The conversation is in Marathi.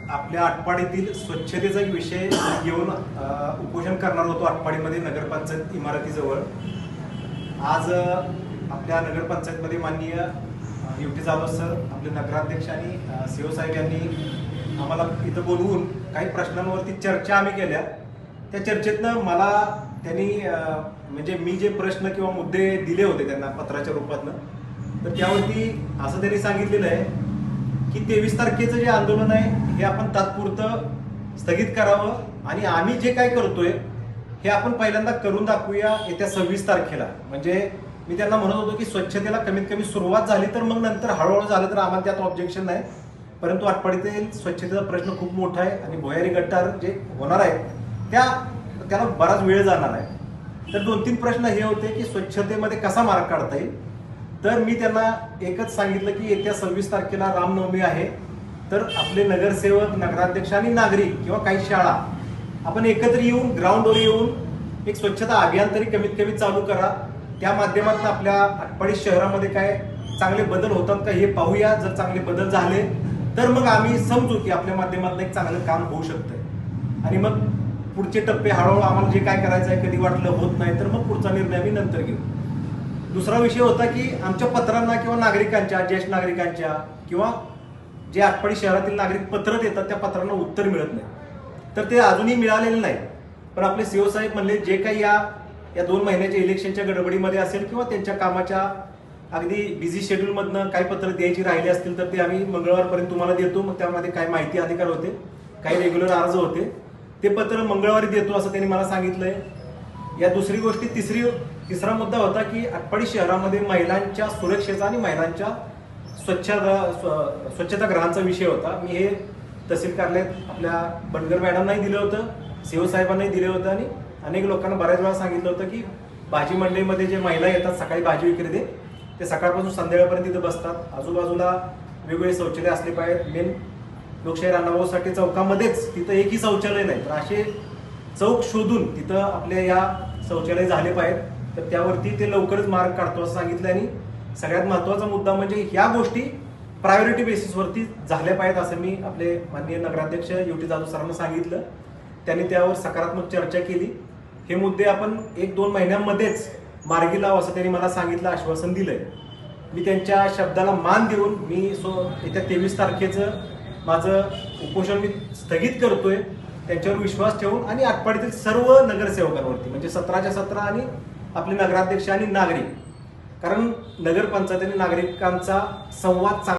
आपल्या आटपाडीतील स्वच्छतेचा एक विषय घेऊन उपोषण करणार होतो आटपाडीमध्ये नगरपंचायत इमारतीजवळ। आज आपल्या नगरपंचायतमध्ये माननीय युटी जाधव सर, आपले नगराध्यक्ष आणि सीओ साहेब यांनी आम्हाला इथं बोलवून काही प्रश्नांवरती चर्चा आम्ही केल्या। त्या चर्चेतनं मला त्यांनी म्हणजे मी जे प्रश्न किंवा मुद्दे दिले होते त्यांना पत्राच्या रूपातनं, तर त्यावरती असं त्यांनी सांगितलेलं आहे की 23 तारखेचं जे आंदोलन आहे हे आपण तात्पुरतं स्थगित करावं आणि आम्ही जे काय करतोय हे आपण पहिल्यांदा करून दाखवूया येत्या 26 तारखेला। म्हणजे मी त्यांना म्हणत होतो की स्वच्छतेला कमीत कमी सुरुवात झाली तर मग नंतर हळूहळू झालं तर आम्हाला त्यात ऑब्जेक्शन नाही, परंतु आटपाडीतील स्वच्छतेचा प्रश्न खूप मोठा आहे आणि भुयारी गटार जे होणार आहे त्याला बराच वेळ जाणार आहे। तर 2-3 प्रश्न हे होते की स्वच्छतेमध्ये कसा मार्ग काढता येईल। तर मी त्यांना एकच सांगितलं की येत्या 26 तारखेला रामनवमी आहे, तर आपले नगरसेवक, नगराध्यक्ष आणि नागरिक किंवा काही शाळा आपण एकत्र येऊन ग्राउंडवर येऊन एक स्वच्छता अभियान तरी कमीत कमी चालू करा। त्या माध्यमातून आपल्या आटपाडी शहरामध्ये काय चांगले बदल होतात का हे पाहूया। जर चांगले बदल झाले तर मग आम्ही समजू की आपल्या माध्यमातून एक चांगलं काम होऊ शकतंय आणि मग पुढचे टप्पे हळूहळू आम्हाला जे काय करायचं आहे कधी वाटलं होत नाही तर मग पुढचा निर्णय आम्ही नंतर घेऊ। दुसरा विषय होता की आमच्या पत्रांना किंवा नागरिकांच्या, ज्येष्ठ नागरिकांच्या किंवा जे आटपाडी शहरातील नागरिक पत्र देतात त्या पत्रांना उत्तर मिळत नाही, तर ते अजूनही मिळालेले नाही। पण आपले सीओ साहेब म्हणले जे काही या 2 महिन्याच्या इलेक्शनच्या गडबडीमध्ये असेल किंवा त्यांच्या कामाच्या अगदी बिझी शेड्यूलमधनं काही पत्र द्यायची राहिली असतील तर ते आम्ही मंगळवारपर्यंत तुम्हाला देतो। मग त्यामध्ये काही माहिती अधिकार होते, काही रेग्युलर अर्ज होते, ते पत्र मंगळवारी देतो असं त्यांनी मला सांगितलंय। या दुसरी गोष्टी तिसरा मुद्दा होता की आटपाडी शहरामध्ये महिलांच्या सुरक्षेचा आणि महिलांच्या स्वच्छतागृहांचा विषय होता। मी हे तहसील कार्यालयात आपल्या बनगर मॅडमनाही दिलं होतं, सीओ साहेबांनाही दिलं होतं आणि अनेक लोकांना बऱ्याच वेळा सांगितलं होतं की भाजी मंडईमध्ये जे महिला येतात सकाळी भाजी विक्रेते ते सकाळपासून संध्याकाळपर्यंत तिथं बसतात। आजूबाजूला वेगवेगळे शौचालय असले पाहिजेत। मेन लोकशाही राणाभाऊसाठी चौकामध्येच तिथं एकही शौचालय नाही, तर असे चौक शोधून तिथं आपल्या या शौचालय झाले पाहिजेत। तर त्यावरती ते लवकरच मार्ग काढतो असं सांगितलं आणि सगळ्यात महत्त्वाचा मुद्दा म्हणजे ह्या गोष्टी प्रायोरिटी बेसिसवरती झाल्या पाहिजेत असं मी आपले माननीय नगराध्यक्ष युटी जाधव सरांना सांगितलं। त्यांनी त्यावर सकारात्मक चर्चा केली। हे मुद्दे आपण 1-2 महिन्यांमध्येच मार्गी लावू असं त्यांनी मला सांगितलं, आश्वासन दिलंय। मी त्यांच्या शब्दाला मान देऊन मी येत्या 23 तारखेचं माझं उपोषण मी स्थगित करतोय, त्यांच्यावर विश्वास ठेवून आणि आटपाडीतील सर्व नगरसेवकांवरती म्हणजे 17च्या 17 आणि आपले नगराध्यक्ष आणि नागरिक, कारण नगरपंचायत आणि नागरिकांचा संवाद